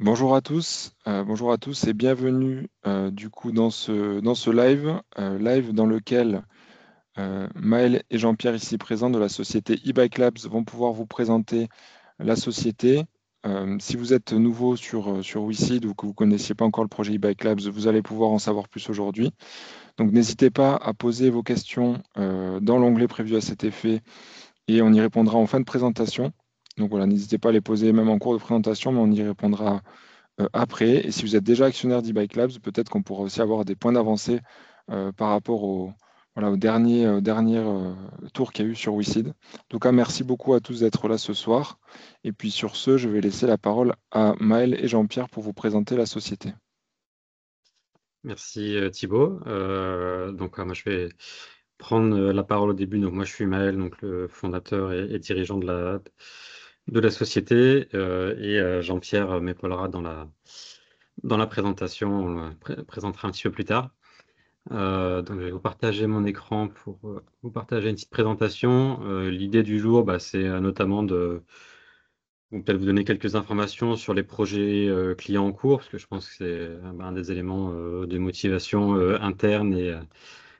Bonjour à tous et bienvenue du coup dans ce live dans lequel Maël et Jean-Pierre ici présents de la société eBike Labs vont pouvoir vous présenter la société. Si vous êtes nouveau sur WeSeed ou que vous ne connaissiez pas encore le projet eBike Labs, vous allez pouvoir en savoir plus aujourd'hui. Donc n'hésitez pas à poser vos questions dans l'onglet prévu à cet effet et on y répondra en fin de présentation. Donc voilà, n'hésitez pas à les poser même en cours de présentation, mais on y répondra après. Et si vous êtes déjà actionnaire d'e-Bike Labs, peut-être qu'on pourra aussi avoir des points d'avancée par rapport au dernier tour qu'il y a eu sur WeSeed. En tout cas, merci beaucoup à tous d'être là ce soir. Et puis sur ce, je vais laisser la parole à Maël et Jean-Pierre pour vous présenter la société. Merci Thibaut. Moi je vais prendre la parole au début. Donc moi je suis Maël, donc le fondateur et dirigeant de la société, Jean-Pierre m'épaulera dans la présentation. On le présentera un petit peu plus tard. Donc je vais vous partager mon écran pour vous partager une petite présentation. L'idée du jour, c'est notamment de peut-être vous donner quelques informations sur les projets clients en cours, parce que je pense que c'est un des éléments de motivation interne et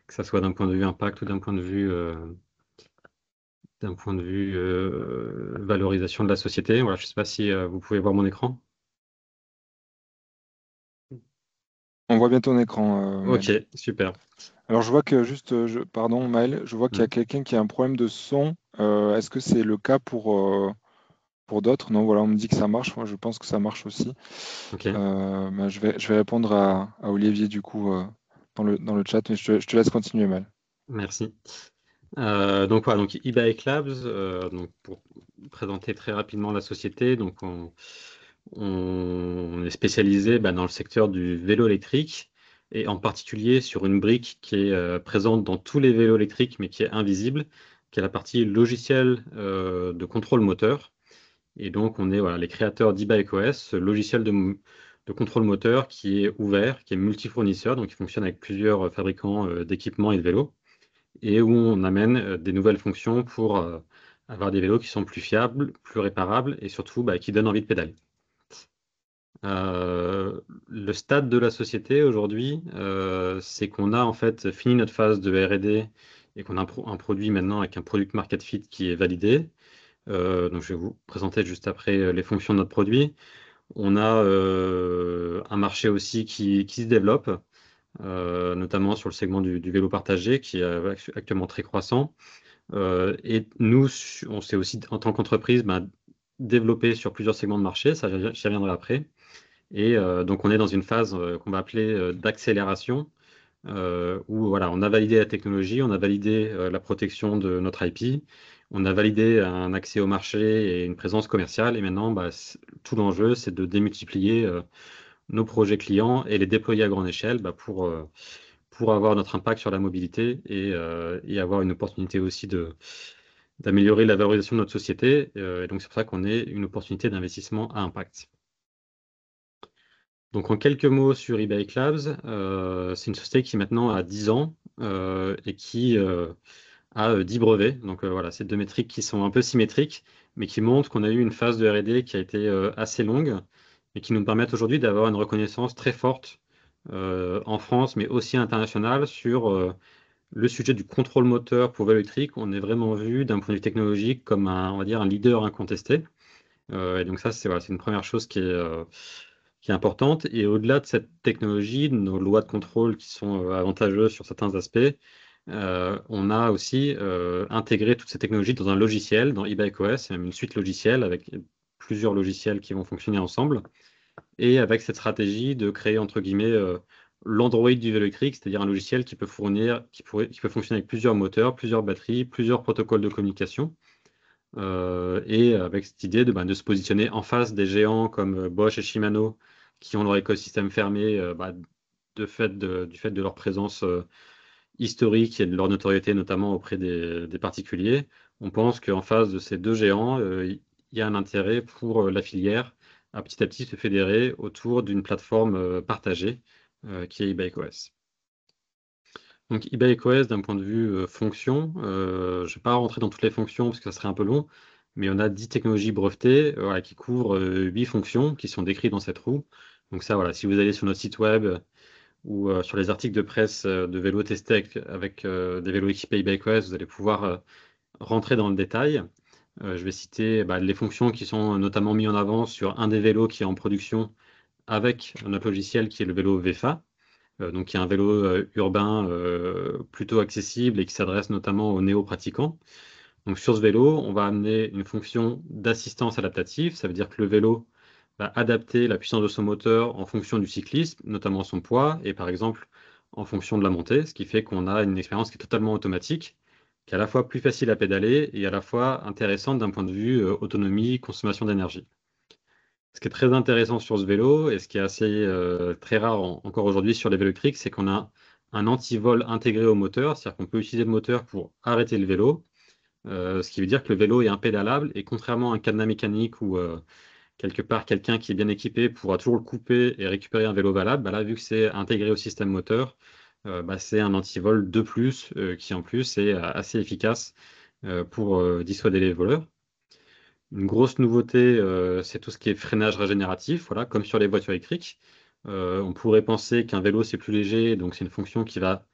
que ça soit d'un point de vue impact ou d'un point de vue valorisation de la société. Voilà, je ne sais pas si vous pouvez voir mon écran. On voit bien ton écran, Ok, Maël. super. Alors je vois que pardon Maël, je vois qu'il y a Hmm. quelqu'un qui a un problème de son. Est-ce que c'est le cas pour d'autres? Non, voilà, on me dit que ça marche. Moi, je pense que ça marche aussi. Ok, Je vais répondre à Olivier du coup dans le chat, mais je te laisse continuer, Mal. merci. Donc voilà, donc eBike Labs, donc pour présenter très rapidement la société, donc on est spécialisé dans le secteur du vélo électrique et en particulier sur une brique qui est présente dans tous les vélos électriques mais qui est invisible, qui est la partie logicielle de contrôle moteur. Et donc on est voilà, les créateurs d'eBikeOS, ce logiciel de contrôle moteur qui est ouvert, qui est multifournisseur, donc qui fonctionne avec plusieurs fabricants d'équipements et de vélos et où on amène des nouvelles fonctions pour avoir des vélos qui sont plus fiables, plus réparables et surtout qui donnent envie de pédaler. Le stade de la société aujourd'hui, c'est qu'on a en fait fini notre phase de R&D et qu'on a un produit maintenant avec un product market fit qui est validé. Donc je vais vous présenter juste après les fonctions de notre produit. On a un marché aussi qui se développe, notamment sur le segment du vélo partagé qui est actuellement très croissant. Et nous, on s'est aussi, en tant qu'entreprise, développé sur plusieurs segments de marché, ça j'y reviendrai après. Et donc on est dans une phase qu'on va appeler d'accélération, où voilà, on a validé la technologie, on a validé la protection de notre IP, on a validé un accès au marché et une présence commerciale, et maintenant tout l'enjeu, c'est de démultiplier nos projets clients et les déployer à grande échelle pour avoir notre impact sur la mobilité et avoir une opportunité aussi d'améliorer la valorisation de notre société. Et donc, c'est pour ça qu'on est une opportunité d'investissement à impact. Donc, en quelques mots sur eBike Labs, c'est une société qui maintenant a 10 ans et qui a 10 brevets. Donc, voilà, c'est deux métriques qui sont un peu symétriques, mais qui montrent qu'on a eu une phase de R&D qui a été assez longue et qui nous permettent aujourd'hui d'avoir une reconnaissance très forte en France, mais aussi internationale sur le sujet du contrôle moteur pour vélo électrique. On est vraiment vu d'un point de vue technologique comme on va dire un leader incontesté. Et donc ça, c'est voilà, c'est une première chose qui est importante. Et au-delà de cette technologie, de nos lois de contrôle qui sont avantageuses sur certains aspects, on a aussi intégré toutes ces technologies dans un logiciel, dans eBikeOS, c'est même une suite logicielle avec plusieurs logiciels qui vont fonctionner ensemble et avec cette stratégie de créer, entre guillemets, l'Android du vélo électrique, c'est-à-dire un logiciel qui peut fonctionner avec plusieurs moteurs, plusieurs batteries, plusieurs protocoles de communication, et avec cette idée de se positionner en face des géants comme Bosch et Shimano, qui ont leur écosystème fermé du fait de leur présence historique et de leur notoriété, notamment auprès des particuliers. On pense qu'en face de ces deux géants, il y a un intérêt pour la filière à petit se fédérer autour d'une plateforme partagée qui est eBikeOS. Donc eBikeOS, d'un point de vue fonction, je ne vais pas rentrer dans toutes les fonctions parce que ça serait un peu long, mais on a 10 technologies brevetées voilà, qui couvrent 8 fonctions qui sont décrites dans cette roue. Donc ça, voilà, si vous allez sur notre site web ou sur les articles de presse de vélos testés avec des vélos équipés eBikeWest, vous allez pouvoir rentrer dans le détail. Je vais citer les fonctions qui sont notamment mises en avant sur un des vélos qui est en production avec notre logiciel qui est le vélo VEFA, donc qui est un vélo urbain plutôt accessible et qui s'adresse notamment aux néo-pratiquants. Donc sur ce vélo, on va amener une fonction d'assistance adaptative, ça veut dire que le vélo va adapter la puissance de son moteur en fonction du cyclisme, notamment son poids et par exemple en fonction de la montée, ce qui fait qu'on a une expérience qui est totalement automatique, qui est à la fois plus facile à pédaler et à la fois intéressante d'un point de vue autonomie, consommation d'énergie. Ce qui est très intéressant sur ce vélo et ce qui est assez très rare encore aujourd'hui sur les vélos électriques, c'est qu'on a un antivol intégré au moteur, c'est-à-dire qu'on peut utiliser le moteur pour arrêter le vélo, ce qui veut dire que le vélo est impédalable et contrairement à un cadenas mécanique où quelque part quelqu'un qui est bien équipé pourra toujours le couper et récupérer un vélo valable, là vu que c'est intégré au système moteur, c'est un antivol de plus qui en plus est assez efficace pour dissuader les voleurs. Une grosse nouveauté, c'est tout ce qui est freinage régénératif, voilà, comme sur les voitures électriques. On pourrait penser qu'un vélo c'est plus léger, donc c'est une fonction qui va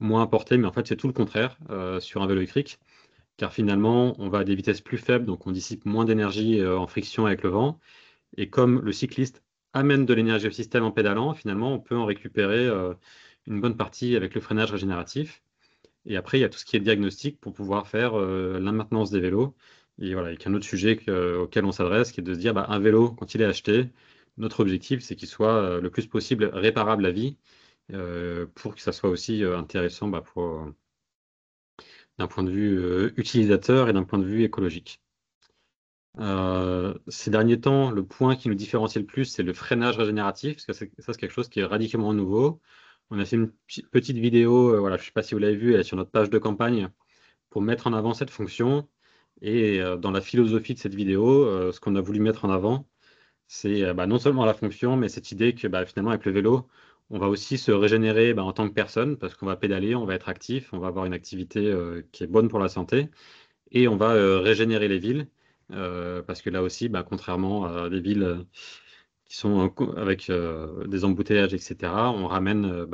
moins apporter, mais en fait c'est tout le contraire sur un vélo électrique, car finalement on va à des vitesses plus faibles, donc on dissipe moins d'énergie en friction avec le vent. Et comme le cycliste amène de l'énergie au système en pédalant, finalement on peut en récupérer une bonne partie avec le freinage régénératif. Et après, il y a tout ce qui est diagnostic pour pouvoir faire la maintenance des vélos. Et voilà, il y a un autre sujet auquel on s'adresse, qui est de se dire, un vélo, quand il est acheté, notre objectif, c'est qu'il soit le plus possible réparable à vie, pour que ça soit aussi intéressant d'un point de vue utilisateur et d'un point de vue écologique. Ces derniers temps, le point qui nous différencie le plus, c'est le freinage régénératif, parce que ça, c'est quelque chose qui est radicalement nouveau. On a fait une petite vidéo, voilà, je ne sais pas si vous l'avez vue, elle est sur notre page de campagne, pour mettre en avant cette fonction. Et dans la philosophie de cette vidéo, ce qu'on a voulu mettre en avant, c'est non seulement la fonction, mais cette idée que finalement, avec le vélo, on va aussi se régénérer en tant que personne, parce qu'on va pédaler, on va être actif, on va avoir une activité qui est bonne pour la santé, et on va régénérer les villes, parce que là aussi, contrairement à des villes qui sont avec des embouteillages, etc., on ramène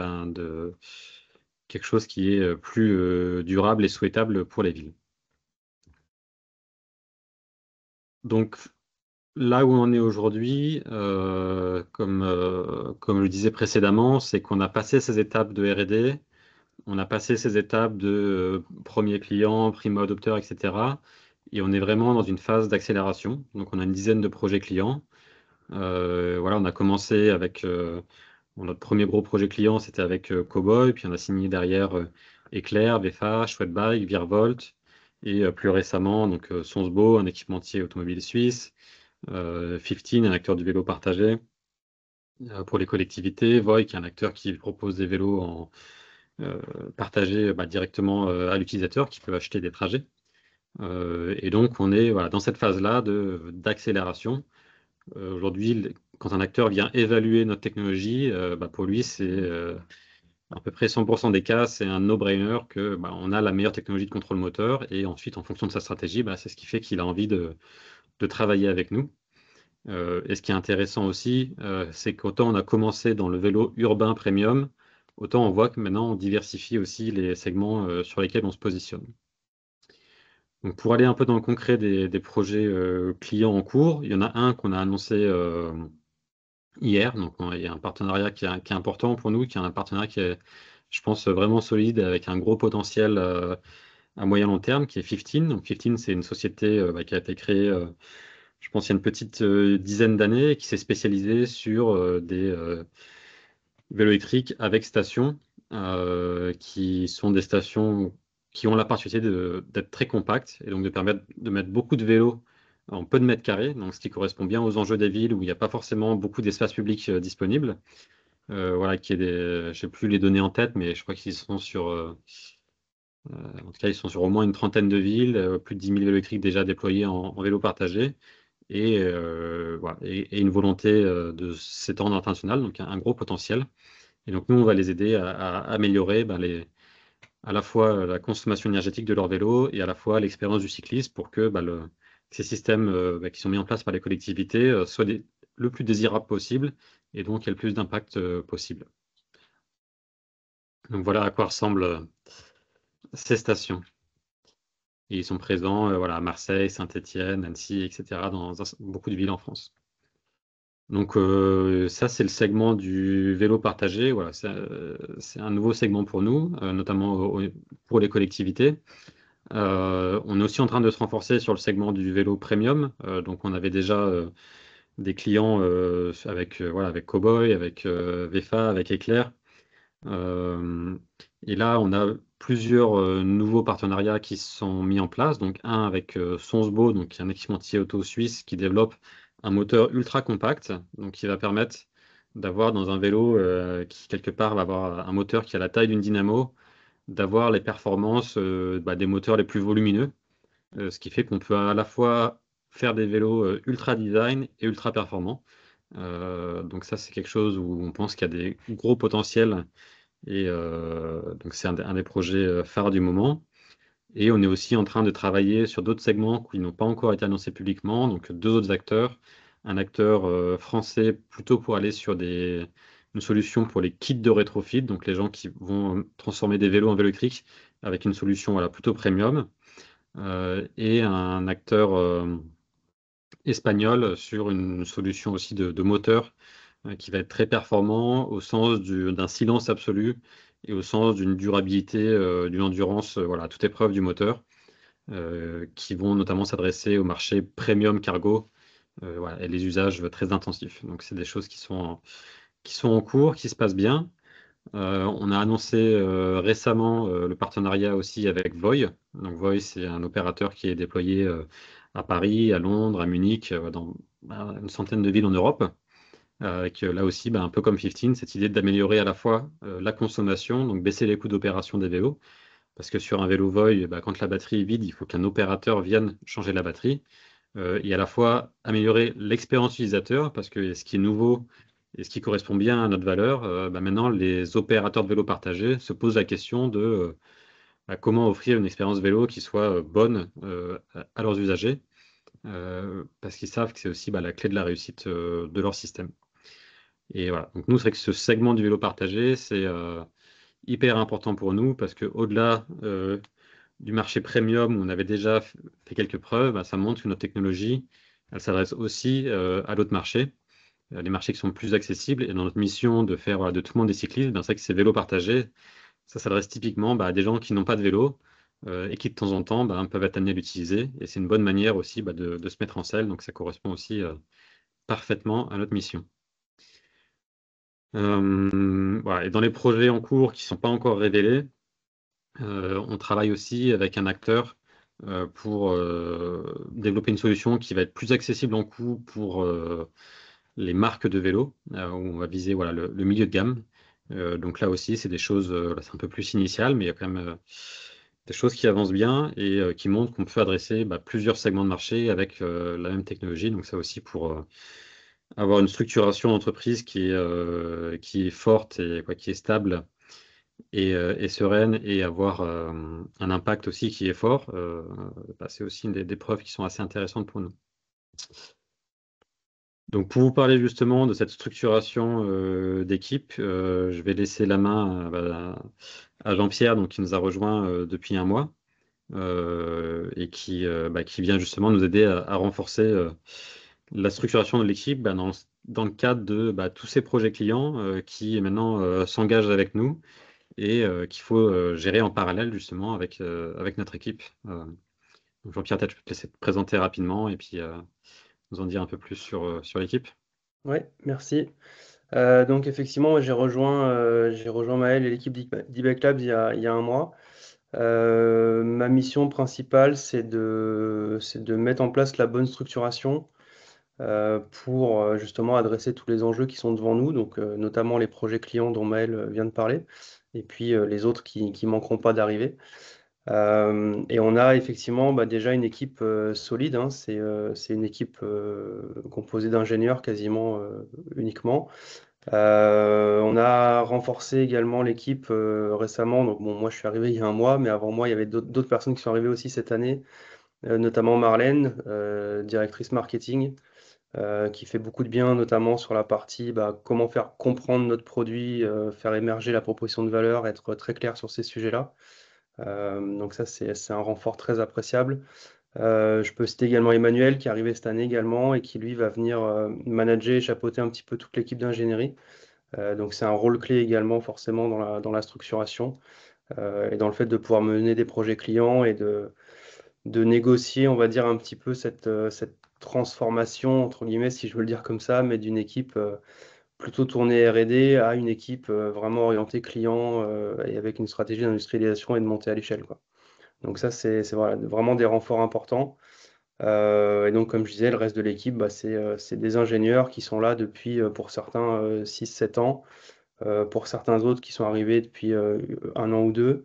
quelque chose qui est plus durable et souhaitable pour les villes. Donc là où on en est aujourd'hui, comme je le disais précédemment, c'est qu'on a passé ces étapes de R&D, on a passé ces étapes de premier client, primo adopteur, etc. Et on est vraiment dans une phase d'accélération. Donc on a une dizaine de projets clients. Voilà, on a commencé avec notre premier gros projet client, c'était avec Cowboy, puis on a signé derrière Eclair, VFA, Schwettbike, Virvolt, et plus récemment, donc Sonsbo, un équipementier automobile suisse, 15, un acteur du vélo partagé pour les collectivités, Voy, qui est un acteur qui propose des vélos euh, partagés directement à l'utilisateur qui peut acheter des trajets. Et donc, on est voilà, dans cette phase-là d'accélération. Aujourd'hui, quand un acteur vient évaluer notre technologie, pour lui, c'est à peu près 100% des cas, c'est un no-brainer que on a la meilleure technologie de contrôle moteur. Et ensuite, en fonction de sa stratégie, c'est ce qui fait qu'il a envie de travailler avec nous. Et ce qui est intéressant aussi, c'est qu'autant on a commencé dans le vélo urbain premium, autant on voit que maintenant on diversifie aussi les segments sur lesquels on se positionne. Donc pour aller un peu dans le concret des projets clients en cours, il y en a un qu'on a annoncé hier. Donc il y a un partenariat qui est important pour nous, qui est un partenariat qui est, je pense, vraiment solide avec un gros potentiel à moyen long terme, qui est 15. Donc 15, c'est une société qui a été créée je pense il y a une petite dizaine d'années, qui s'est spécialisée sur des vélos électriques avec station, qui sont des stations qui ont la particularité d'être très compactes et donc de permettre de mettre beaucoup de vélos en peu de mètres carrés, donc ce qui correspond bien aux enjeux des villes où il n'y a pas forcément beaucoup d'espace public disponible. Voilà, je ne sais plus les données en tête, mais je crois qu'ils sont en tout cas, ils sont sur au moins une trentaine de villes, plus de 10 000 vélos électriques déjà déployés en vélo partagé et, voilà, et une volonté de s'étendre à l'international, donc un gros potentiel. Et donc nous, on va les aider à améliorer à la fois la consommation énergétique de leur vélo et à la fois l'expérience du cycliste pour que ces systèmes qui sont mis en place par les collectivités soient le plus désirables possible et donc aient le plus d'impact possible. Donc voilà à quoi ressemblent ces stations. Et ils sont présents voilà, à Marseille, Saint-Étienne, Annecy, etc., dans beaucoup de villes en France. Donc ça, c'est le segment du vélo partagé. Voilà, c'est un nouveau segment pour nous, notamment pour les collectivités. On est aussi en train de se renforcer sur le segment du vélo premium. Donc on avait déjà des clients voilà, avec Cowboy, avec VEFA, avec Eclair. Euh, et là, on a plusieurs nouveaux partenariats qui sont mis en place. Donc, un avec Sonsbo, donc qui est un équipementier auto suisse qui développe un moteur ultra compact, donc qui va permettre d'avoir dans un vélo qui quelque part va avoir un moteur qui a la taille d'une dynamo, d'avoir les performances des moteurs les plus volumineux, ce qui fait qu'on peut à la fois faire des vélos ultra design et ultra performants. Donc ça, c'est quelque chose où on pense qu'il y a des gros potentiels et donc, c'est un des projets phares du moment. Et on est aussi en train de travailler sur d'autres segments qui n'ont pas encore été annoncés publiquement. Donc, deux autres acteurs. Un acteur français plutôt pour aller sur une solution pour les kits de rétrofit, donc les gens qui vont transformer des vélos en vélo électriques avec une solution voilà, plutôt premium. Et un acteur espagnol sur une solution aussi de moteur qui va être très performant au sens d'un silence absolu et au sens d'une durabilité, d'une endurance, voilà, à toute épreuve du moteur, qui vont notamment s'adresser au marché premium cargo, voilà, et les usages très intensifs. Donc, c'est des choses qui sont en cours, qui se passent bien. On a annoncé récemment le partenariat aussi avec Voi. Donc, Voi, c'est un opérateur qui est déployé à Paris, à Londres, à Munich, dans une centaine de villes en Europe avec là aussi, un peu comme 15, cette idée d'améliorer à la fois la consommation, donc baisser les coûts d'opération des vélos, parce que sur un vélo Voi, quand la batterie est vide, il faut qu'un opérateur vienne changer la batterie, et à la fois améliorer l'expérience utilisateur, parce que ce qui est nouveau et ce qui correspond bien à notre valeur, maintenant les opérateurs de vélos partagés se posent la question de comment offrir une expérience vélo qui soit bonne à leurs usagers, parce qu'ils savent que c'est aussi la clé de la réussite de leur système. Et voilà. Donc nous, c'est vrai que ce segment du vélo partagé, c'est hyper important pour nous parce que au-delà du marché premium où on avait déjà fait quelques preuves, ça montre que notre technologie, elle s'adresse aussi à d'autres marchés, les marchés qui sont plus accessibles. Et dans notre mission de faire voilà, de tout le monde des cyclistes, c'est vrai que ces vélos partagés, ça s'adresse typiquement à des gens qui n'ont pas de vélo et qui de temps en temps peuvent être amenés à l'utiliser. Et c'est une bonne manière aussi de se mettre en selle. Donc ça correspond aussi parfaitement à notre mission. Voilà. Et dans les projets en cours qui ne sont pas encore révélés, on travaille aussi avec un acteur pour développer une solution qui va être plus accessible en coût pour les marques de vélos, où on va viser voilà, le milieu de gamme. Donc là aussi, c'est des choses, là, c'est un peu plus initial, mais il y a quand même des choses qui avancent bien et qui montrent qu'on peut adresser plusieurs segments de marché avec la même technologie. Donc ça aussi pour avoir une structuration d'entreprise qui est forte et qui est stable et sereine et avoir un impact aussi qui est fort, c'est aussi une des preuves qui sont assez intéressantes pour nous. Donc pour vous parler justement de cette structuration d'équipe, je vais laisser la main à Jean-Pierre donc, qui nous a rejoint depuis un mois et qui vient justement nous aider à renforcer la structuration de l'équipe dans le cadre de tous ces projets clients qui maintenant s'engagent avec nous et qu'il faut gérer en parallèle justement avec notre équipe. Donc Jean-Pierre, peut-être je peux te laisser te présenter rapidement et puis nous en dire un peu plus sur l'équipe. Oui, merci. Donc effectivement, moi, j'ai rejoint Maël et l'équipe d'E-Bike Labs il y a un mois. Ma mission principale, c'est de mettre en place la bonne structuration pour justement adresser tous les enjeux qui sont devant nous, donc notamment les projets clients dont Maël vient de parler, et puis les autres qui manqueront pas d'arriver. Et on a effectivement déjà une équipe solide, hein. C'est une équipe composée d'ingénieurs quasiment uniquement. On a renforcé également l'équipe récemment. Donc bon, moi je suis arrivé il y a un mois, mais avant moi il y avait d'autres personnes qui sont arrivées aussi cette année notamment Marlène, directrice marketing, qui fait beaucoup de bien, notamment sur la partie comment faire comprendre notre produit, faire émerger la proposition de valeur, être très clair sur ces sujets-là. Donc ça, c'est un renfort très appréciable. Je peux citer également Emmanuel, qui est arrivé cette année également, et qui lui va venir manager et chapeauter un petit peu toute l'équipe d'ingénierie. Donc c'est un rôle clé également forcément dans la structuration et dans le fait de pouvoir mener des projets clients et de négocier, on va dire, un petit peu cette transformation, entre guillemets, si je veux le dire comme ça, mais d'une équipe plutôt tournée R&D à une équipe vraiment orientée client et avec une stratégie d'industrialisation et de montée à l'échelle, quoi. Donc ça, c'est voilà, vraiment des renforts importants. Et donc, comme je disais, le reste de l'équipe, c'est des ingénieurs qui sont là depuis, pour certains, 6-7 ans, pour certains autres qui sont arrivés depuis 1 an ou deux.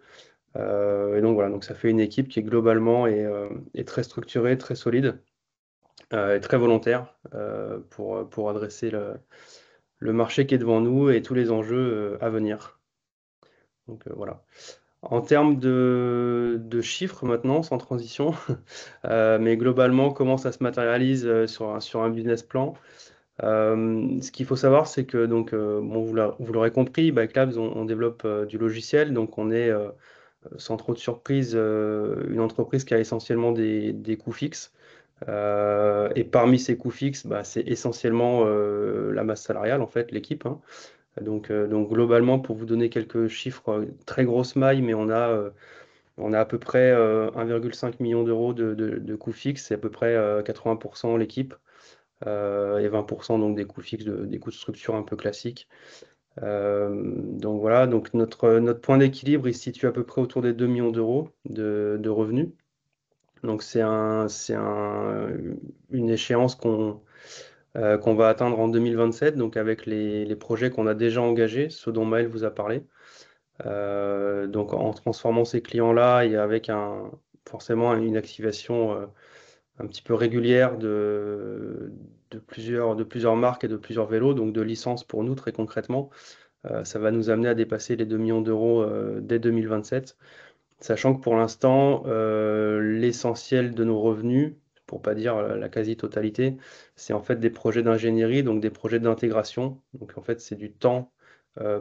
Et donc voilà, donc ça fait une équipe qui est globalement est très structurée, très solide et très volontaire pour adresser le marché qui est devant nous et tous les enjeux à venir. Donc voilà. En termes de chiffres maintenant, sans transition, mais globalement, comment ça se matérialise sur un business plan? Ce qu'il faut savoir, c'est que donc, bon, vous l'aurez compris, Bike Labs, on développe du logiciel, donc on est sans trop de surprise, une entreprise qui a essentiellement des coûts fixes. Et parmi ces coûts fixes, c'est essentiellement la masse salariale, en fait, l'équipe, hein. Donc globalement, pour vous donner quelques chiffres, très grosse maille, mais on a à peu près 1,5 million d'euros de coûts fixes, c'est à peu près 80% l'équipe, et 20% donc des coûts fixes, des coûts de structure un peu classiques. Donc voilà, donc notre point d'équilibre, il se situe à peu près autour des 2 millions d'euros de revenus. Donc une échéance qu'on va atteindre en 2027, donc avec les projets qu'on a déjà engagés, ceux dont Maël vous a parlé. Donc en transformant ces clients-là et avec forcément une activation un petit peu régulière de plusieurs marques et de plusieurs vélos, donc de licences pour nous très concrètement, ça va nous amener à dépasser les 2 millions d'euros dès 2027. Sachant que pour l'instant, l'essentiel de nos revenus, pour pas dire la quasi-totalité, c'est en fait des projets d'ingénierie, donc des projets d'intégration. Donc en fait, c'est du temps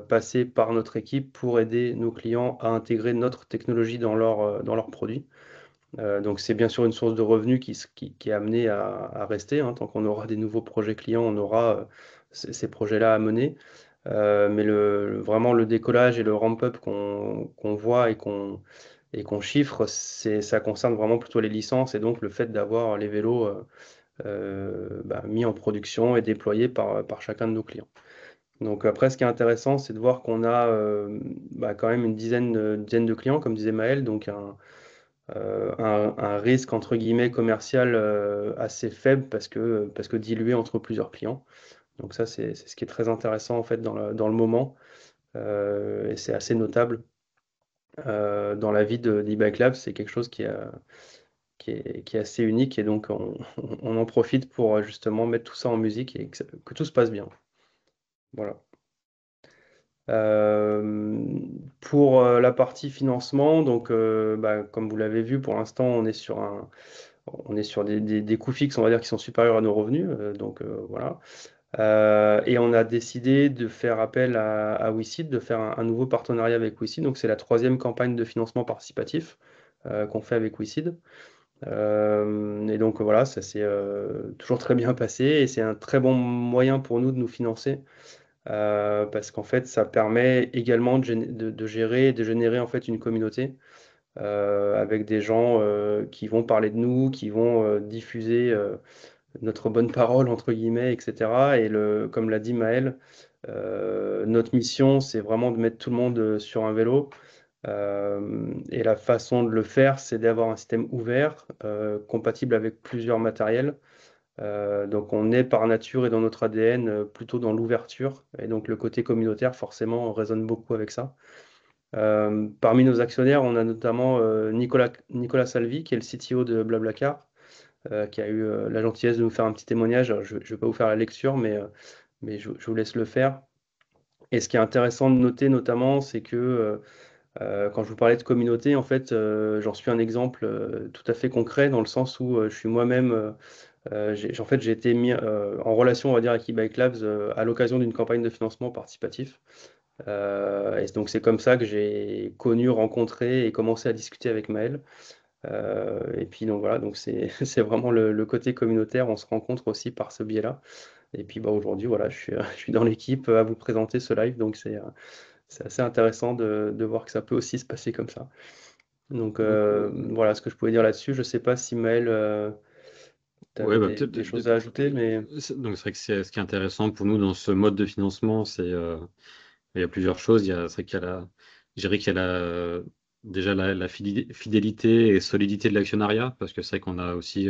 passé par notre équipe pour aider nos clients à intégrer notre technologie dans leurs produits. Donc c'est bien sûr une source de revenus qui est amenée à rester, hein. Tant qu'on aura des nouveaux projets clients, on aura ces projets-là à mener. Mais vraiment le décollage et le ramp-up qu'on voit et qu'on chiffre, ça concerne vraiment plutôt les licences et donc le fait d'avoir les vélos mis en production et déployés par chacun de nos clients. Donc après, ce qui est intéressant, c'est de voir qu'on a quand même une dizaine de clients, comme disait Maël, donc un risque entre guillemets commercial assez faible parce que dilué entre plusieurs clients. Donc ça, c'est ce qui est très intéressant en fait dans le moment et c'est assez notable dans la vie d'e-Bike Lab. C'est quelque chose qui est assez unique et donc on en profite pour justement mettre tout ça en musique et que tout se passe bien. Voilà. Pour la partie financement, donc comme vous l'avez vu, pour l'instant, on est sur des coûts fixes, on va dire, qui sont supérieurs à nos revenus. Donc voilà. Et on a décidé de faire appel à WeSeed, de faire un nouveau partenariat avec WeSeed. Donc c'est la troisième campagne de financement participatif qu'on fait avec WeSeed. Et donc voilà, ça s'est toujours très bien passé et c'est un très bon moyen pour nous de nous financer parce qu'en fait, ça permet également de gérer et de générer en fait une communauté avec des gens qui vont parler de nous, qui vont diffuser notre bonne parole, entre guillemets, etc. Et comme l'a dit Maël, notre mission, c'est vraiment de mettre tout le monde sur un vélo. Et la façon de le faire, c'est d'avoir un système ouvert, compatible avec plusieurs matériels. Donc on est par nature et dans notre ADN plutôt dans l'ouverture. Et donc le côté communautaire, forcément, on résonne beaucoup avec ça. Parmi nos actionnaires, on a notamment Nicolas Salvi, qui est le CTO de Blablacar, qui a eu la gentillesse de nous faire un petit témoignage. Alors, je ne vais pas vous faire la lecture, mais je vous laisse le faire. Et ce qui est intéressant de noter notamment, c'est que Quand je vous parlais de communauté, en fait, j'en suis un exemple tout à fait concret dans le sens où je suis moi-même, en fait, j'ai été mis en relation, on va dire, avec eBike Labs à l'occasion d'une campagne de financement participatif. Et donc c'est comme ça que j'ai connu, rencontré et commencé à discuter avec Maël. Et puis donc voilà, donc c'est c'est vraiment le côté communautaire, on se rencontre aussi par ce biais-là. Et puis bah, aujourd'hui, voilà, je suis dans l'équipe à vous présenter ce live, donc c'est assez intéressant de voir que ça peut aussi se passer comme ça. Donc voilà ce que je pouvais dire là-dessus. Je ne sais pas si Maël, tu Ouais, avais bah, des choses à ajouter, mais donc c'est vrai que ce qui est intéressant pour nous dans ce mode de financement, il y a plusieurs choses. C'est vrai qu'il y a je dirais qu'il y a déjà la fidélité et solidité de l'actionnariat, parce que c'est vrai qu'on a aussi,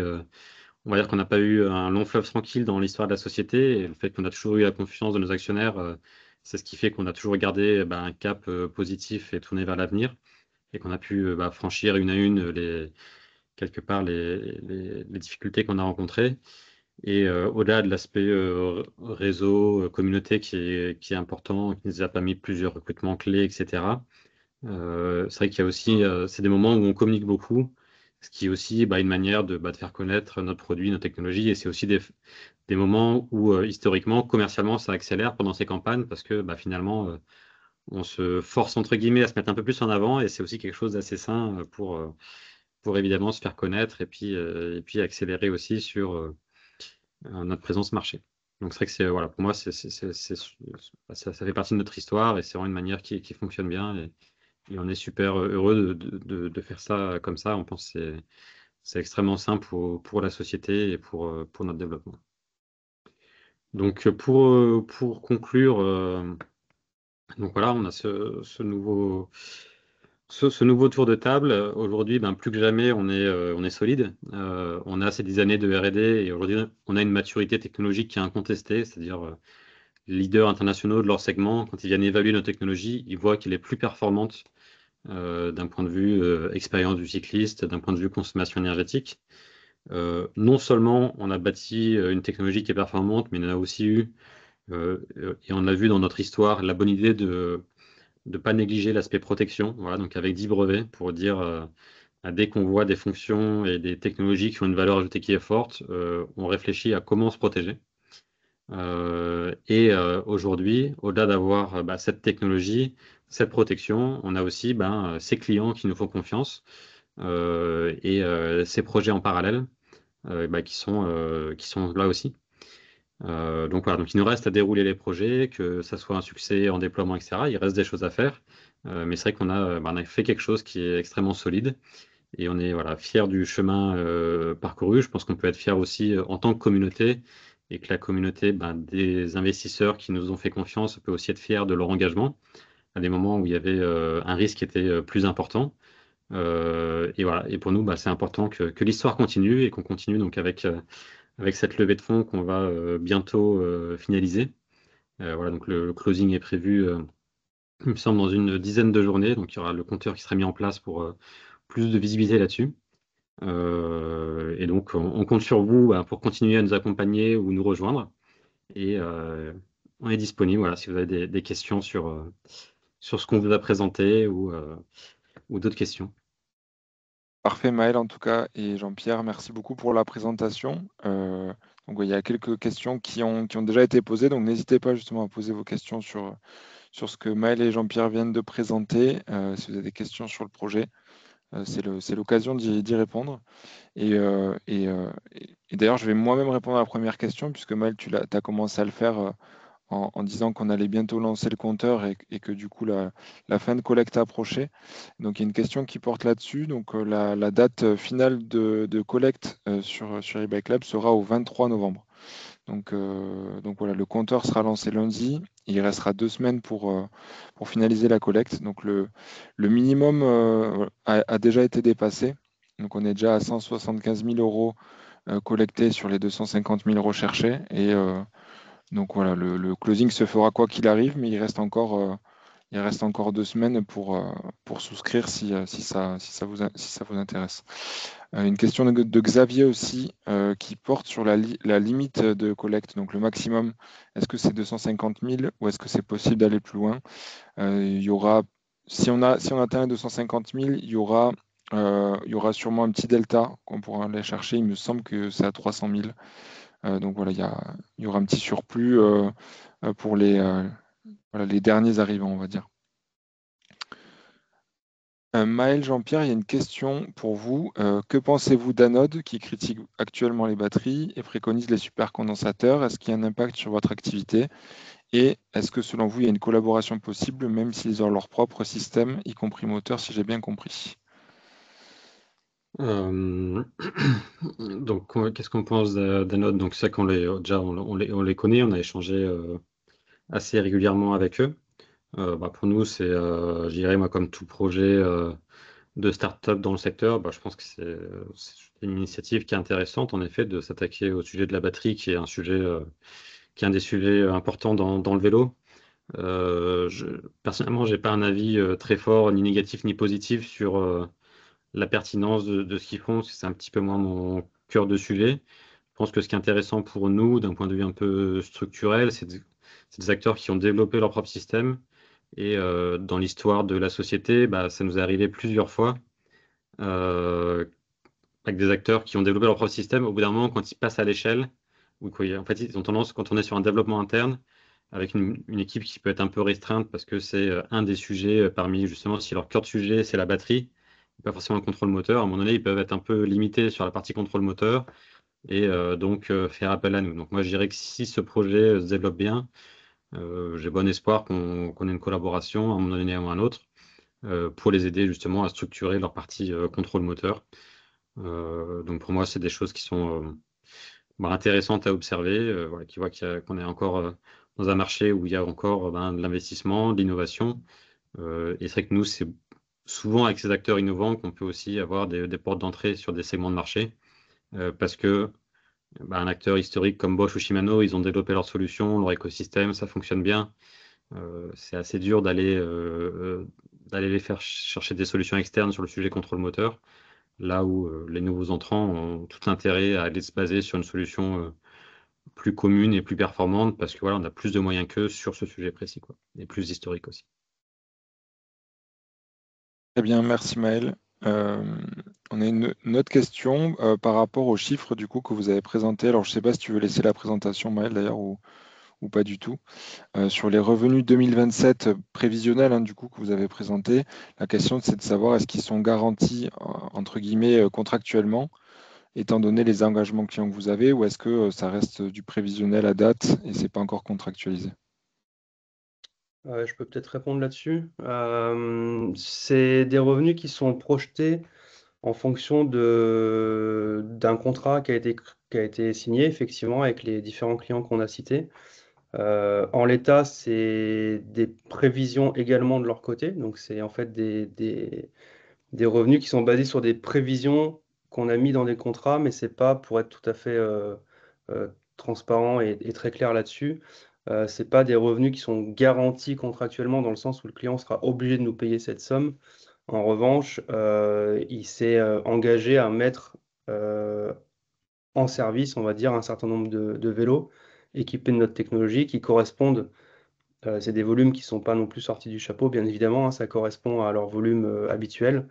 on va dire qu'on n'a pas eu un long fleuve tranquille dans l'histoire de la société, et le fait qu'on a toujours eu la confiance de nos actionnaires, c'est ce qui fait qu'on a toujours gardé un cap positif et tourné vers l'avenir, et qu'on a pu franchir une à une quelque part les difficultés qu'on a rencontrées. Et au-delà de l'aspect réseau, communauté qui est important, qui nous a permis plusieurs recrutements clés, etc. C'est vrai qu'il y a aussi, c'est des moments où on communique beaucoup, ce qui est aussi une manière de faire connaître notre produit, nos technologies. Et c'est aussi des moments où, historiquement, commercialement, ça accélère pendant ces campagnes parce que finalement, on se force, entre guillemets, à se mettre un peu plus en avant. Et c'est aussi quelque chose d'assez sain pour évidemment se faire connaître et puis accélérer aussi sur notre présence marché. Donc c'est vrai que voilà, pour moi, ça fait partie de notre histoire et c'est vraiment une manière qui fonctionne bien et on est super heureux de faire ça comme ça. On pense que c'est extrêmement simple pour la société et pour notre développement. Donc pour conclure, donc voilà, on a ce nouveau tour de table. Aujourd'hui, plus que jamais, on est solide. On a ces 10 années de R&D et aujourd'hui, on a une maturité technologique qui est incontestée, c'est-à-dire leaders internationaux de leur segment. Quand ils viennent évaluer nos technologies, ils voient qu'elle est plus performante d'un point de vue expérience du cycliste, d'un point de vue consommation énergétique. Non seulement on a bâti une technologie qui est performante, mais on a aussi eu, et on a vu dans notre histoire, la bonne idée de ne pas négliger l'aspect protection. Voilà, donc avec 10 brevets pour dire, dès qu'on voit des fonctions et des technologies qui ont une valeur ajoutée qui est forte, on réfléchit à comment se protéger. Et aujourd'hui, au-delà d'avoir cette technologie, cette protection, on a aussi ces clients qui nous font confiance et ces projets en parallèle qui sont là aussi. Donc voilà, donc il nous reste à dérouler les projets, que ça soit un succès en déploiement, etc. Il reste des choses à faire, mais c'est vrai on a fait quelque chose qui est extrêmement solide et on est voilà, fier du chemin parcouru. Je pense qu'on peut être fier aussi en tant que communauté et que la communauté des investisseurs qui nous ont fait confiance peut aussi être fier de leur engagement à des moments où il y avait un risque qui était plus important. Et voilà, et pour nous, c'est important que l'histoire continue et qu'on continue donc avec cette levée de fonds qu'on va bientôt finaliser. Voilà, donc le closing est prévu, il me semble, dans une dizaine de journées. Donc il y aura le compteur qui sera mis en place pour plus de visibilité là-dessus. Et donc on compte sur vous pour continuer à nous accompagner ou nous rejoindre. Et on est disponible voilà, si vous avez des questions sur ce qu'on vous a présenté ou d'autres questions. Parfait, Maël, en tout cas, et Jean-Pierre, merci beaucoup pour la présentation. Donc, il y a quelques questions qui ont déjà été posées, donc n'hésitez pas justement à poser vos questions sur ce que Maël et Jean-Pierre viennent de présenter. Si vous avez des questions sur le projet, c'est l'occasion d'y répondre. Et d'ailleurs, je vais moi-même répondre à la première question, puisque Maël, tu as commencé à le faire en disant qu'on allait bientôt lancer le compteur et que du coup la fin de collecte approchait. Donc il y a une question qui porte là-dessus. Donc la date finale de collecte sur eBike Lab sera au 23 novembre. Donc voilà, le compteur sera lancé lundi. Il restera 2 semaines pour finaliser la collecte. Donc le minimum a déjà été dépassé. Donc on est déjà à 175 000 euros collectés sur les 250 000 recherchés. Et donc voilà, le closing se fera quoi qu'il arrive, mais il reste encore 2 semaines pour souscrire si ça vous intéresse. Une question de Xavier aussi qui porte sur la limite de collecte, donc le maximum. Est-ce que c'est 250 000 ou est-ce que c'est possible d'aller plus loin? Il y aura si on atteint les 250 000, il y aura sûrement un petit delta qu'on pourra aller chercher. Il me semble que c'est à 300 000. Donc voilà, il y aura un petit surplus pour les derniers arrivants, on va dire. Maël, Jean-Pierre, il y a une question pour vous. Que pensez-vous d'Anode qui critique actuellement les batteries et préconise les supercondensateurs? Est-ce qu'il y a un impact sur votre activité? Et est-ce que selon vous, il y a une collaboration possible, même s'ils ont leur propre système, y compris moteur, si j'ai bien compris? Donc, qu'est-ce qu'on pense d'Anode? Donc, c'est qu'on déjà, on les connaît, on a échangé assez régulièrement avec eux. Pour nous, je dirais, moi, comme tout projet de start-up dans le secteur, je pense que c'est une initiative qui est intéressante, en effet, de s'attaquer au sujet de la batterie, qui est un sujet, qui est un des sujets importants dans le vélo. Personnellement, j'ai pas un avis très fort, ni négatif ni positif, sur la pertinence de ce qu'ils font, parce que c'est un petit peu moins mon cœur de sujet. Je pense que ce qui est intéressant pour nous, d'un point de vue un peu structurel, c'est des acteurs qui ont développé leur propre système. Et dans l'histoire de la société, ça nous est arrivé plusieurs fois euh, avec des acteurs qui ont développé leur propre système. Au bout d'un moment, quand ils passent à l'échelle, ou en fait, ils ont tendance, quand on est sur un développement interne, avec une équipe qui peut être un peu restreinte, parce que c'est un des sujets parmi, justement, si leur cœur de sujet, c'est la batterie, pas forcément le contrôle moteur, à un moment donné, ils peuvent être un peu limités sur la partie contrôle moteur et donc faire appel à nous. Donc moi, je dirais que si ce projet se développe bien, j'ai bon espoir qu'on ait une collaboration à un moment donné ou à un autre pour les aider justement à structurer leur partie contrôle moteur. Donc pour moi, c'est des choses qui sont intéressantes à observer, voilà, qui voient qu'on est encore dans un marché où il y a encore de l'investissement, de l'innovation. Et c'est vrai que nous, c'est souvent avec ces acteurs innovants qu'on peut aussi avoir des portes d'entrée sur des segments de marché, parce que un acteur historique comme Bosch ou Shimano, ils ont développé leur solution, leur écosystème, ça fonctionne bien. C'est assez dur d'aller les faire chercher des solutions externes sur le sujet contrôle moteur, là où les nouveaux entrants ont tout intérêt à aller se baser sur une solution plus commune et plus performante, parce que voilà, on a plus de moyens qu'eux sur ce sujet précis, quoi, et plus historique aussi. Très bien, merci Maël. On a une autre question par rapport aux chiffres du coup que vous avez présentés. Alors je ne sais pas si tu veux laisser la présentation Maël d'ailleurs ou pas du tout. Sur les revenus 2027 prévisionnels du coup que vous avez présentés, la question c'est de savoir est-ce qu'ils sont garantis entre guillemets contractuellement, étant donné les engagements clients que vous avez, ou est-ce que ça reste du prévisionnel à date et c'est pas encore contractualisé? Je peux peut-être répondre là-dessus. C'est des revenus qui sont projetés en fonction d'un contrat qui a été signé effectivement avec les différents clients qu'on a cités. En l'état, c'est des prévisions également de leur côté. Donc, c'est en fait des revenus qui sont basés sur des prévisions qu'on a mis dans des contrats, mais c'est pas, pour être tout à fait transparent et très clair là-dessus, c'est pas des revenus qui sont garantis contractuellement dans le sens où le client sera obligé de nous payer cette somme. En revanche, il s'est engagé à mettre euh, en service, on va dire, un certain nombre de vélos équipés de notre technologie qui correspondent. C'est des volumes qui ne sont pas non plus sortis du chapeau, bien évidemment, hein, ça correspond à leur volume habituel.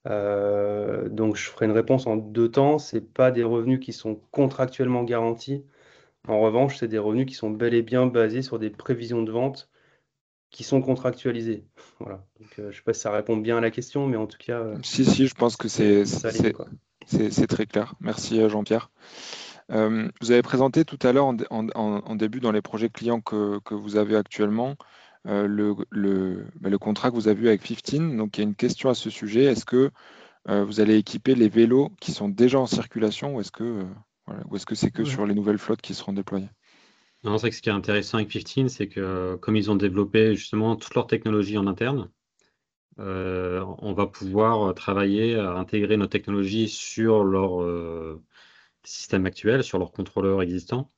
Donc, je ferai une réponse en deux temps. Ce pas des revenus qui sont contractuellement garantis. En revanche, c'est des revenus qui sont bel et bien basés sur des prévisions de vente qui sont contractualisées. Voilà. Donc, je ne sais pas si ça répond bien à la question, mais en tout cas, Si, je pense que c'est ça l'idée, quoi. c'est très clair. Merci Jean-Pierre. Vous avez présenté tout à l'heure en début dans les projets clients que vous avez actuellement le contrat que vous avez eu avec 15. Donc il y a une question à ce sujet. Est-ce que vous allez équiper les vélos qui sont déjà en circulation ou est-ce que c'est que Ouais. sur les nouvelles flottes qui seront déployées? Non, c'est vrai que ce qui est intéressant avec 15, c'est que comme ils ont développé justement toute leur technologie en interne, on va pouvoir travailler à intégrer nos technologies sur leur système actuel, sur leurs contrôleurs existants,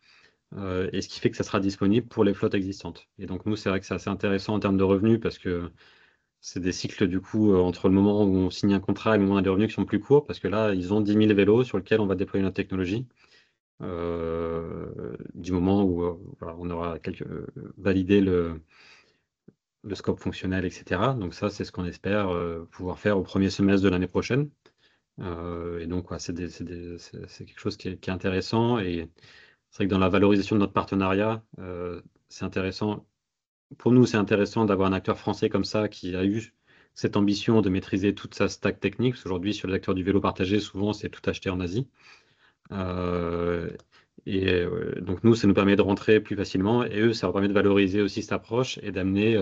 et ce qui fait que ça sera disponible pour les flottes existantes. Et donc nous, c'est vrai que c'est assez intéressant en termes de revenus, parce que c'est des cycles du coup entre le moment où on signe un contrat et le moment où on a des revenus qui sont plus courts, parce que là, ils ont 10 000 vélos sur lesquels on va déployer notre technologie. Du moment où voilà, on aura validé le scope fonctionnel, etc. Donc ça, c'est ce qu'on espère pouvoir faire au premier semestre de l'année prochaine. Et donc, ouais, c'est quelque chose qui est intéressant. Et c'est vrai que dans la valorisation de notre partenariat, c'est intéressant. Pour nous, c'est intéressant d'avoir un acteur français comme ça qui a eu cette ambition de maîtriser toute sa stack technique. Parce qu'aujourd'hui, sur les acteurs du vélo partagé, souvent, c'est tout acheté en Asie. Euh, donc nous, ça nous permet de rentrer plus facilement et eux, ça leur permet de valoriser aussi cette approche et d'amener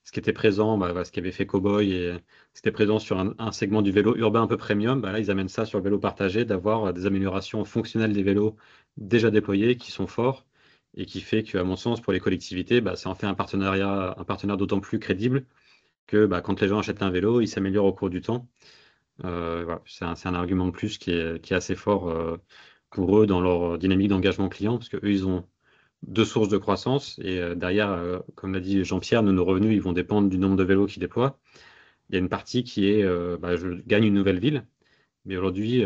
ce qui était présent, bah, ce qu'avait fait Cowboy et ce qui était présent sur un segment du vélo urbain un peu premium. Bah, là, ils amènent ça sur le vélo partagé, d'avoir des améliorations fonctionnelles des vélos déjà déployés qui sont forts et qui fait qu'à mon sens, pour les collectivités, bah, ça en fait un partenaire d'autant plus crédible que bah, quand les gens achètent un vélo, il s'améliore au cours du temps. Voilà, c'est un argument de plus qui est assez fort pour eux dans leur dynamique d'engagement client, parce qu'eux, ils ont deux sources de croissance. Et derrière, comme l'a dit Jean-Pierre, nos revenus, ils vont dépendre du nombre de vélos qu'ils déploient. Il y a une partie qui est, bah, je gagne une nouvelle ville. Mais aujourd'hui,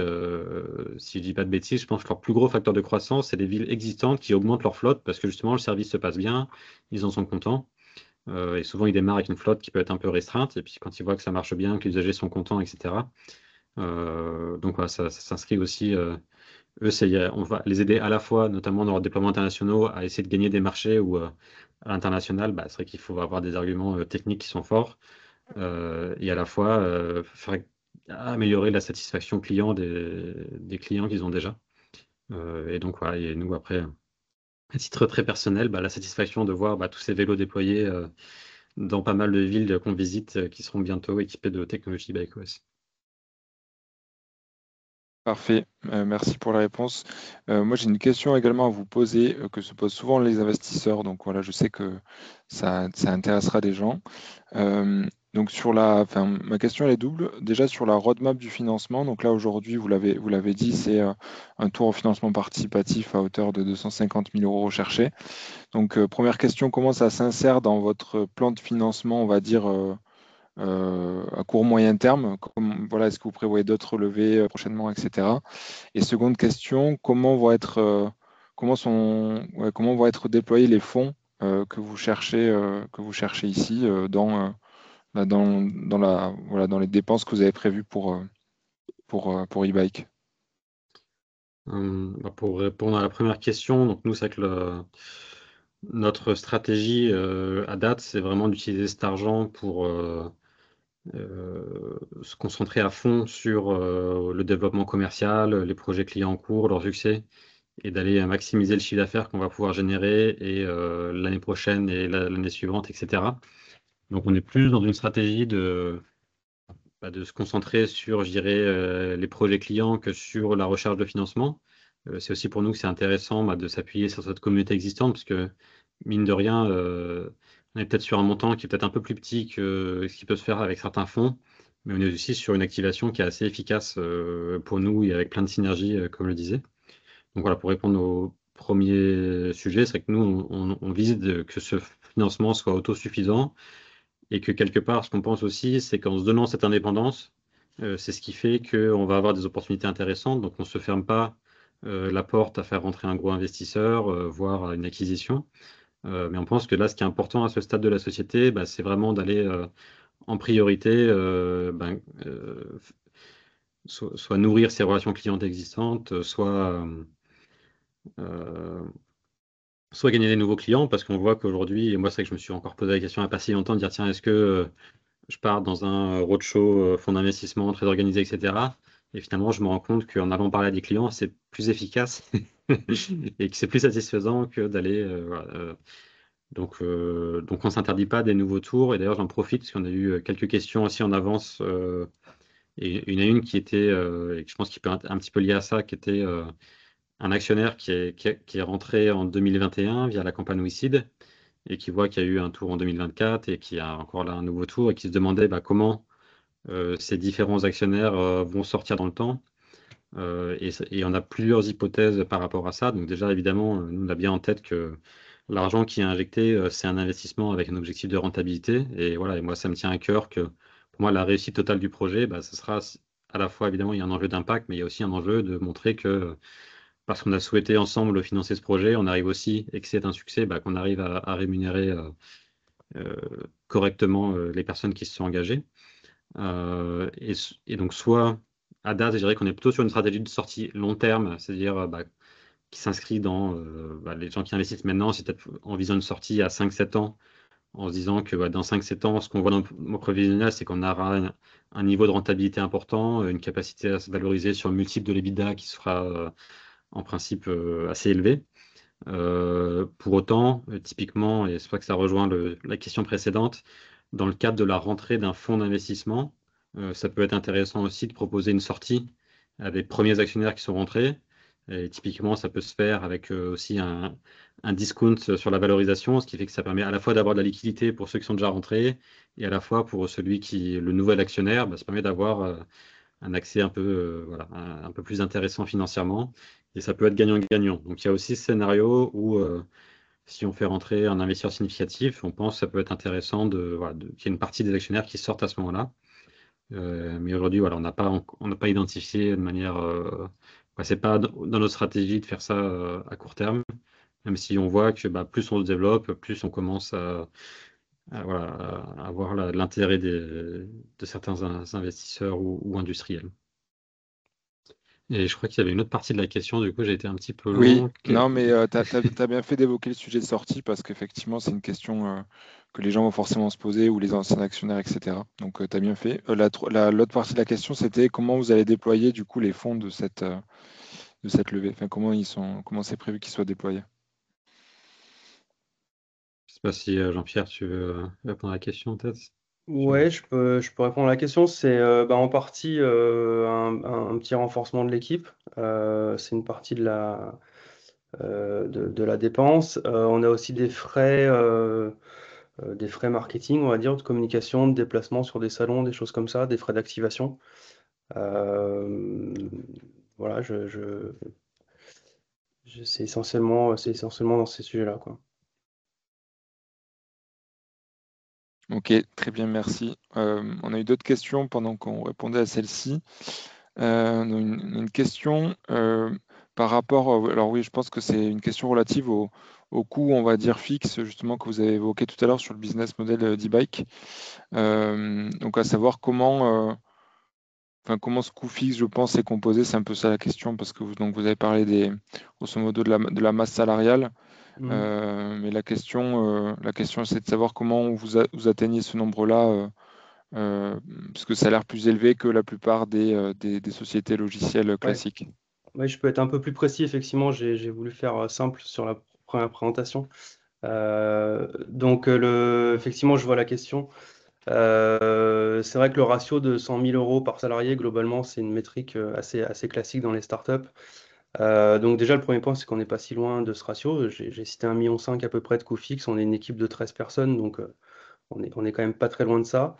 si je dis pas de bêtises, je pense que leur plus gros facteur de croissance, c'est les villes existantes qui augmentent leur flotte parce que justement, le service se passe bien, ils en sont contents. Et souvent, ils démarrent avec une flotte qui peut être un peu restreinte. Et puis, quand ils voient que ça marche bien, que les usagers sont contents, etc., donc voilà, ça s'inscrit aussi. Eux, on va les aider à la fois, notamment dans leurs déploiements internationaux, à essayer de gagner des marchés ou à l'international, bah, c'est vrai qu'il faut avoir des arguments techniques qui sont forts et à la fois améliorer la satisfaction client des clients qu'ils ont déjà. Et donc voilà, et nous après, à titre très personnel, bah, la satisfaction de voir bah, tous ces vélos déployés dans pas mal de villes qu'on visite qui seront bientôt équipés de technologie BikeOS. Parfait, merci pour la réponse. Moi, j'ai une question également à vous poser que se posent souvent les investisseurs. Donc voilà, je sais que ça intéressera des gens. Donc ma question elle est double. Déjà sur la roadmap du financement. Donc là aujourd'hui, vous l'avez dit, c'est un tour au financement participatif à hauteur de 250 000 euros recherchés. Donc première question, comment ça s'insère dans votre plan de financement, on va dire à court moyen terme? Voilà, est-ce que vous prévoyez d'autres levées prochainement, etc. Et seconde question, comment vont être déployés les fonds que vous cherchez ici dans les dépenses que vous avez prévues pour e-bike? Bah, pour répondre à la première question, donc nous, c'est vrai que notre stratégie à date, c'est vraiment d'utiliser cet argent pour se concentrer à fond sur le développement commercial, les projets clients en cours, leur succès, et d'aller maximiser le chiffre d'affaires qu'on va pouvoir générer et l'année prochaine et l'année suivante, etc. Donc on est plus dans une stratégie de se concentrer sur, je dirais, les projets clients que sur la recherche de financement. C'est aussi pour nous que c'est intéressant de s'appuyer sur cette communauté existante, parce que, mine de rien, on est peut-être sur un montant qui est peut-être un peu plus petit que ce qui peut se faire avec certains fonds, mais on est aussi sur une activation qui est assez efficace pour nous et avec plein de synergies, comme je le disais. Donc voilà, pour répondre au premier sujet, c'est vrai que nous, on vise que ce financement soit autosuffisant et que quelque part, ce qu'on pense aussi, c'est qu'en se donnant cette indépendance, c'est ce qui fait qu'on va avoir des opportunités intéressantes. Donc, on ne se ferme pas la porte à faire rentrer un gros investisseur, voire à une acquisition. Mais on pense que là, ce qui est important à ce stade de la société, bah, c'est vraiment d'aller en priorité, soit nourrir ses relations clientes existantes, euh, soit gagner des nouveaux clients, parce qu'on voit qu'aujourd'hui, et moi, c'est vrai que je me suis encore posé la question il n'y a pas si longtemps, de dire, tiens, est-ce que je pars dans un roadshow, fonds d'investissement très organisé, etc. Et finalement, je me rends compte qu'en allant parler à des clients, c'est plus efficace et que c'est plus satisfaisant que d'aller. Voilà, donc on ne s'interdit pas des nouveaux tours. Et d'ailleurs, j'en profite parce qu'on a eu quelques questions aussi en avance. Et il y en a une qui était, et que je pense qu'il peut être un petit peu lié à ça, qui était un actionnaire qui est rentré en 2021 via la campagne WeSeed et qui voit qu'il y a eu un tour en 2024 et qui a encore là un nouveau tour et qui se demandait comment ces différents actionnaires vont sortir dans le temps. Et on a plusieurs hypothèses par rapport à ça. Donc déjà, évidemment, nous, on a bien en tête que l'argent qui est injecté, c'est un investissement avec un objectif de rentabilité. Et voilà, et moi, ça me tient à cœur que pour moi, la réussite totale du projet, bah, ce sera à la fois, évidemment, il y a un enjeu d'impact, mais il y a aussi un enjeu de montrer que parce qu'on a souhaité ensemble financer ce projet, on arrive aussi, et que c'est un succès, bah, qu'on arrive à rémunérer correctement les personnes qui se sont engagées. Et donc, soit à date, je dirais qu'on est plutôt sur une stratégie de sortie long terme, c'est-à-dire qui s'inscrit dans les gens qui investissent maintenant, c'est peut-être en visant une sortie à 5-7 ans, en se disant que dans 5-7 ans, ce qu'on voit dans nos prévisionnels, c'est qu'on aura un niveau de rentabilité important, une capacité à se valoriser sur le multiple de l'EBITDA qui sera en principe assez élevé. Pour autant, typiquement, et c'est pour ça que ça rejoint la question précédente, dans le cadre de la rentrée d'un fonds d'investissement, ça peut être intéressant aussi de proposer une sortie à des premiers actionnaires qui sont rentrés. Et typiquement, ça peut se faire avec aussi un discount sur la valorisation, ce qui fait que ça permet à la fois d'avoir de la liquidité pour ceux qui sont déjà rentrés, et à la fois pour celui qui est le nouvel actionnaire, ça permet d'avoir un accès un peu, un peu plus intéressant financièrement. Et ça peut être gagnant-gagnant. Donc il y a aussi ce scénario où si on fait rentrer un investisseur significatif, on pense que ça peut être intéressant qu'il y ait une partie des actionnaires qui sortent à ce moment-là. Mais aujourd'hui, on n'a pas identifié de manière. C'est pas dans notre stratégie de faire ça à court terme, même si on voit que plus on se développe, plus on commence à avoir l'intérêt de certains investisseurs ou industriels. Et je crois qu'il y avait une autre partie de la question, du coup j'ai été un petit peu Oui, long. non, mais tu as bien fait d'évoquer le sujet de sortie parce qu'effectivement, c'est une question que les gens vont forcément se poser, ou les anciens actionnaires, etc. Donc, tu as bien fait. L'autre partie de la question, c'était comment vous allez déployer du coup les fonds de cette levée. Enfin, comment c'est prévu qu'ils soient déployés. Je sais pas si Jean-Pierre, tu veux répondre à la question peut-être. Ouais, je peux répondre à la question. C'est en partie un petit renforcement de l'équipe. C'est une partie de la dépense. On a aussi des frais marketing, on va dire, de communication, de déplacement sur des salons, des choses comme ça, des frais d'activation. Euh, voilà, c'est essentiellement dans ces sujets-là, quoi. Ok, très bien, merci. On a eu d'autres questions pendant qu'on répondait à celle-ci. On a une question par rapport. Alors oui, je pense que c'est une question relative au coût, on va dire, fixe, justement, que vous avez évoqué tout à l'heure sur le business model d'e-bike. Donc à savoir comment ce coût fixe, je pense, est composé. C'est un peu ça la question, parce que donc vous avez parlé grosso modo de la masse salariale. Mhm. Mais la question, c'est de savoir comment vous atteignez ce nombre-là, parce que ça a l'air plus élevé que la plupart des sociétés logicielles Ouais. classiques. Ouais, je peux être un peu plus précis, effectivement, j'ai voulu faire simple sur la première présentation. Donc, effectivement, je vois la question. C'est vrai que le ratio de 100 000 euros par salarié, globalement, c'est une métrique assez classique dans les startups. Donc déjà, le premier point, c'est qu'on n'est pas si loin de ce ratio. J'ai cité 1,5 million à peu près de coûts fixes. On est une équipe de 13 personnes, donc on est quand même pas très loin de ça.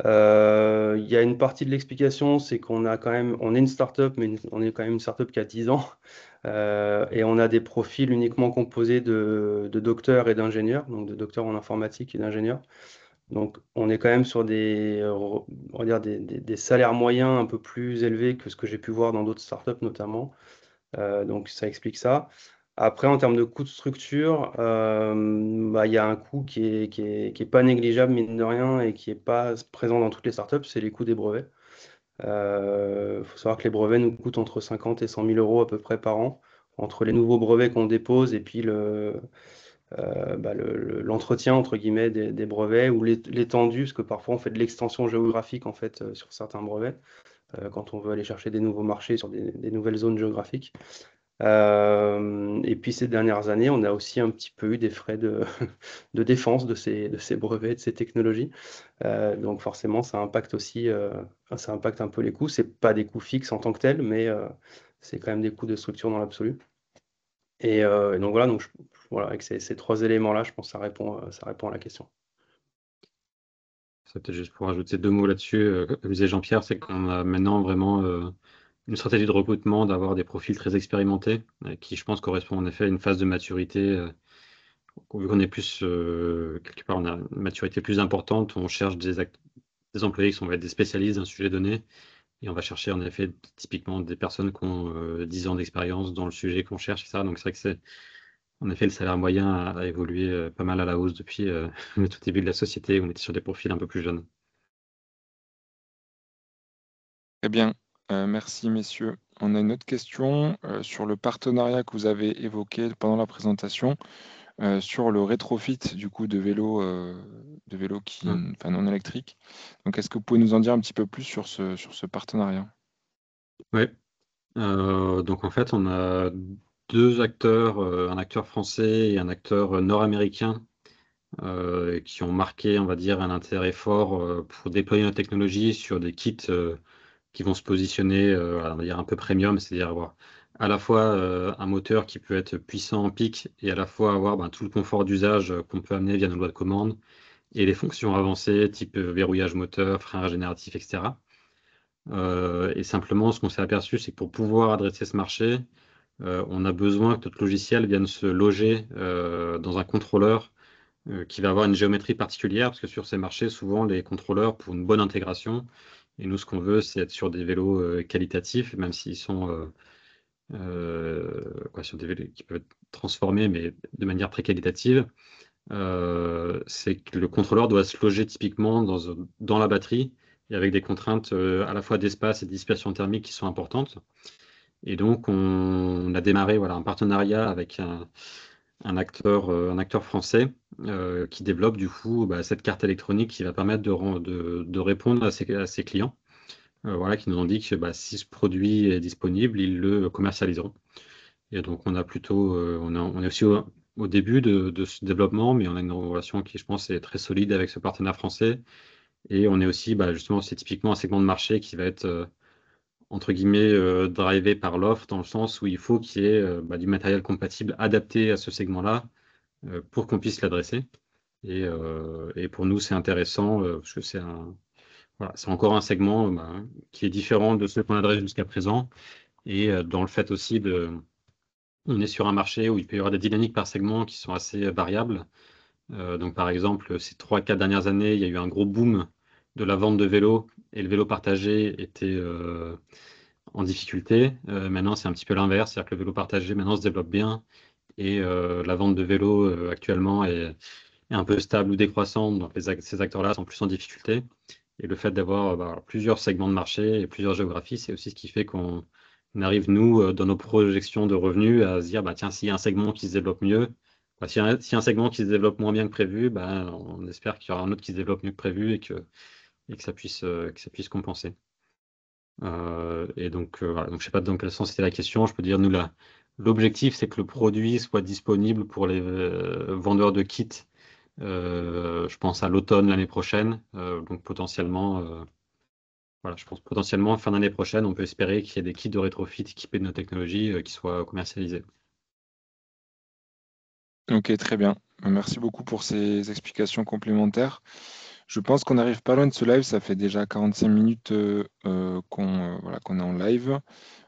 Il y a une partie de l'explication, c'est on est une startup, mais on est quand même une startup qui a 10 ans. Et on a des profils uniquement composés de docteurs et d'ingénieurs, donc de docteurs en informatique et d'ingénieurs. Donc on est quand même sur on va dire des salaires moyens un peu plus élevés que ce que j'ai pu voir dans d'autres startups notamment. Donc ça explique ça. Après, en termes de coût de structure, il y a un coût qui est pas négligeable, mine de rien, et qui n'est pas présent dans toutes les startups, c'est les coûts des brevets. Il faut savoir que les brevets nous coûtent entre 50 et 100 000 euros à peu près par an, entre les nouveaux brevets qu'on dépose et puis l'entretien, entre guillemets, des brevets, ou l'étendue, parce que parfois on fait de l'extension géographique en fait, sur certains brevets, quand on veut aller chercher des nouveaux marchés sur des nouvelles zones géographiques. Et puis ces dernières années, on a aussi un petit peu eu des frais de défense de ces brevets, de ces technologies. Donc forcément, ça impacte un peu les coûts. C'est pas des coûts fixes en tant que tels, mais c'est quand même des coûts de structure dans l'absolu. Et donc voilà, voilà, avec ces trois éléments-là, je pense que ça répond à la question. Ça peut-être juste pour rajouter 2 mots là-dessus, comme disait Jean-Pierre, c'est qu'on a maintenant vraiment une stratégie de recrutement, d'avoir des profils très expérimentés, qui je pense correspond en effet à une phase de maturité. Vu qu'on est plus, quelque part, on a une maturité plus importante, on cherche des employés qui va être des spécialistes d'un sujet donné, et on va chercher en effet typiquement des personnes qui ont 10 ans d'expérience dans le sujet qu'on cherche, etc. Donc c'est vrai que En effet, le salaire moyen a évolué pas mal à la hausse depuis le tout début de la société. On était sur des profils un peu plus jeunes. Très bien. Merci, messieurs. On a une autre question sur le partenariat que vous avez évoqué pendant la présentation, sur le rétrofit du coup de vélos Hein. enfin, non électriques. Donc, est-ce que vous pouvez nous en dire un petit peu plus sur ce partenariat? Ouais. Donc en fait, on a deux acteurs, un acteur français et un acteur nord-américain, qui ont marqué, on va dire, un intérêt fort pour déployer notre technologie sur des kits qui vont se positionner, on va dire un peu premium, c'est-à-dire avoir à la fois un moteur qui peut être puissant en pic et à la fois avoir tout le confort d'usage qu'on peut amener via nos lois de commande et les fonctions avancées type verrouillage moteur, frein régénératif, etc. Et simplement, ce qu'on s'est aperçu, c'est que pour pouvoir adresser ce marché, on a besoin que notre logiciel vienne se loger dans un contrôleur qui va avoir une géométrie particulière, parce que sur ces marchés, souvent, les contrôleurs, pour une bonne intégration, et nous, ce qu'on veut, c'est être sur des vélos qualitatifs, même s'ils sont sur des vélos qui peuvent être transformés, mais de manière très qualitative, c'est que le contrôleur doit se loger typiquement dans la batterie, et avec des contraintes à la fois d'espace et de dissipation thermique qui sont importantes. Et donc, on a démarré voilà, un partenariat avec un acteur français qui développe du coup cette carte électronique qui va permettre de répondre à ses clients, voilà, qui nous ont dit que si ce produit est disponible, ils le commercialiseront. Et donc, on a plutôt, on est aussi au début de ce développement, mais on a une relation qui, je pense, est très solide avec ce partenaire français. Et on est aussi, justement, c'est typiquement un segment de marché qui va être entre guillemets, drivé par l'offre, dans le sens où il faut qu'il y ait du matériel compatible adapté à ce segment-là pour qu'on puisse l'adresser. Et pour nous, c'est intéressant parce que voilà, c'est encore un segment qui est différent de ceux qu'on adresse jusqu'à présent. Et dans le fait aussi on est sur un marché où il peut y avoir des dynamiques par segment qui sont assez variables. Donc, par exemple, ces 3-4 dernières années, il y a eu un gros boom de la vente de vélos et le vélo partagé était en difficulté. Maintenant, c'est un petit peu l'inverse, c'est-à-dire que le vélo partagé maintenant se développe bien et la vente de vélos actuellement est un peu stable ou décroissante. Donc, ces acteurs-là sont plus en difficulté. Et le fait d'avoir plusieurs segments de marché et plusieurs géographies, c'est aussi ce qui fait qu'on arrive, nous, dans nos projections de revenus, à se dire, tiens, s'il y a un segment qui se développe mieux, s'il y a un segment qui se développe moins bien que prévu, on espère qu'il y aura un autre qui se développe mieux que prévu et que ça puisse compenser. Et donc, voilà. Donc, je ne sais pas dans quel sens c'était la question. Je peux dire, nous, là, l'objectif, c'est que le produit soit disponible pour les vendeurs de kits, je pense à l'automne l'année prochaine. Donc, potentiellement, voilà, je pense potentiellement, fin d'année prochaine, on peut espérer qu'il y ait des kits de rétrofit équipés de nos technologies qui soient commercialisés. Ok, très bien. Merci beaucoup pour ces explications complémentaires. Je pense qu'on n'arrive pas loin de ce live. Ça fait déjà 45 minutes voilà, qu'on est en live.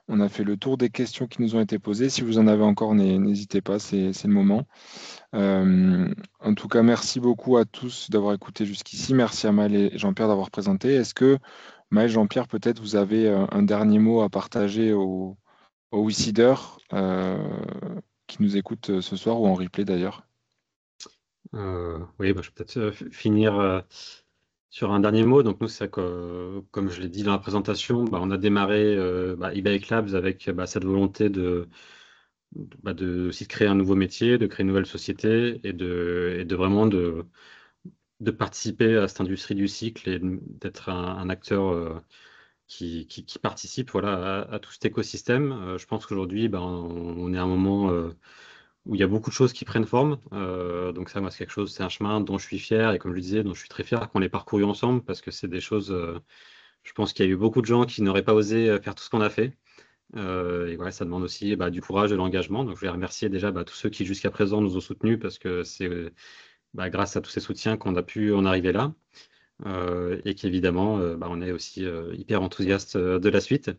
On a fait le tour des questions qui nous ont été posées. Si vous en avez encore, n'hésitez pas, c'est le moment. En tout cas, merci beaucoup à tous d'avoir écouté jusqu'ici. Merci à Maël et Jean-Pierre d'avoir présenté. Est-ce que Maël, Jean-Pierre, peut-être vous avez un dernier mot à partager aux Wisiders qui nous écoutent ce soir ou en replay d'ailleurs? Oui, je vais peut-être finir sur un dernier mot. Donc, nous, c'est que, comme je l'ai dit dans la présentation, on a démarré e-Bike Labs avec cette volonté de aussi de créer un nouveau métier, de créer une nouvelle société et de vraiment de participer à cette industrie du cycle et d'être un acteur qui participe voilà, à tout cet écosystème. Je pense qu'aujourd'hui, on est à un moment où il y a beaucoup de choses qui prennent forme. Donc ça, moi, c'est quelque chose, c'est un chemin dont je suis fier et comme je le disais, dont je suis très fier qu'on l'ait parcouru ensemble parce que c'est des choses, je pense qu'il y a eu beaucoup de gens qui n'auraient pas osé faire tout ce qu'on a fait. Et voilà, ça demande aussi du courage, de l'engagement. Donc je voulais remercier déjà tous ceux qui jusqu'à présent nous ont soutenus parce que c'est grâce à tous ces soutiens qu'on a pu en arriver là. Et qu'évidemment, on est aussi hyper enthousiaste de la suite.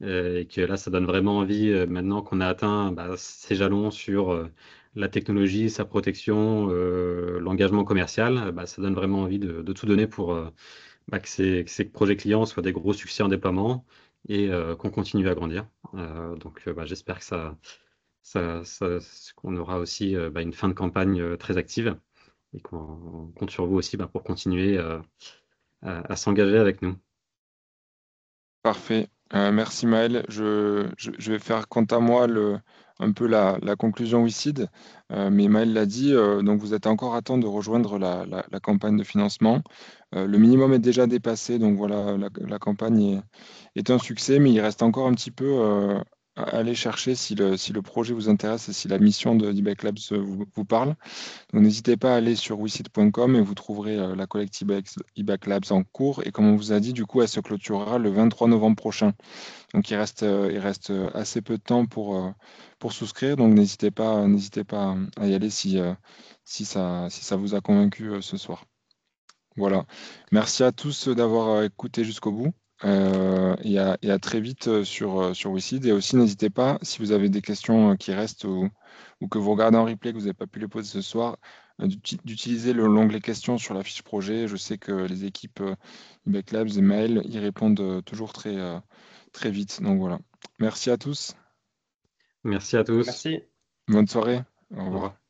Et que là, ça donne vraiment envie, maintenant qu'on a atteint ces jalons sur la technologie, sa protection, l'engagement commercial, ça donne vraiment envie de tout donner pour que ces projets clients soient des gros succès en déploiement et qu'on continue à grandir. Donc, j'espère que qu'on aura aussi une fin de campagne très active et qu'on compte sur vous aussi pour continuer à s'engager avec nous. Parfait. Merci Maël. Je vais faire quant à moi un peu la conclusion WICID. Mais Maël l'a dit, donc vous êtes encore à temps de rejoindre la campagne de financement. Le minimum est déjà dépassé, donc voilà, la campagne est un succès, mais il reste encore un petit peu à aller chercher si le projet vous intéresse et si la mission de d'eBay Labs vous parle. Donc n'hésitez pas à aller sur wicid.com et vous trouverez la collecte eBack Labs en cours. Et comme on vous a dit, du coup, elle se clôturera le 23 novembre prochain. Donc il reste assez peu de temps pour souscrire. Donc n'hésitez pas à y aller si ça vous a convaincu ce soir. Voilà. Merci à tous d'avoir écouté jusqu'au bout. Et à très vite sur WICID. Et aussi, n'hésitez pas, si vous avez des questions qui restent ou que vous regardez en replay, que vous n'avez pas pu les poser ce soir, d'utiliser l'onglet questions sur la fiche projet. Je sais que les équipes eBay Labs et Mail y répondent toujours très vite. Donc voilà. Merci à tous. Merci à tous. Merci. Bonne soirée. Au Au revoir. revoir.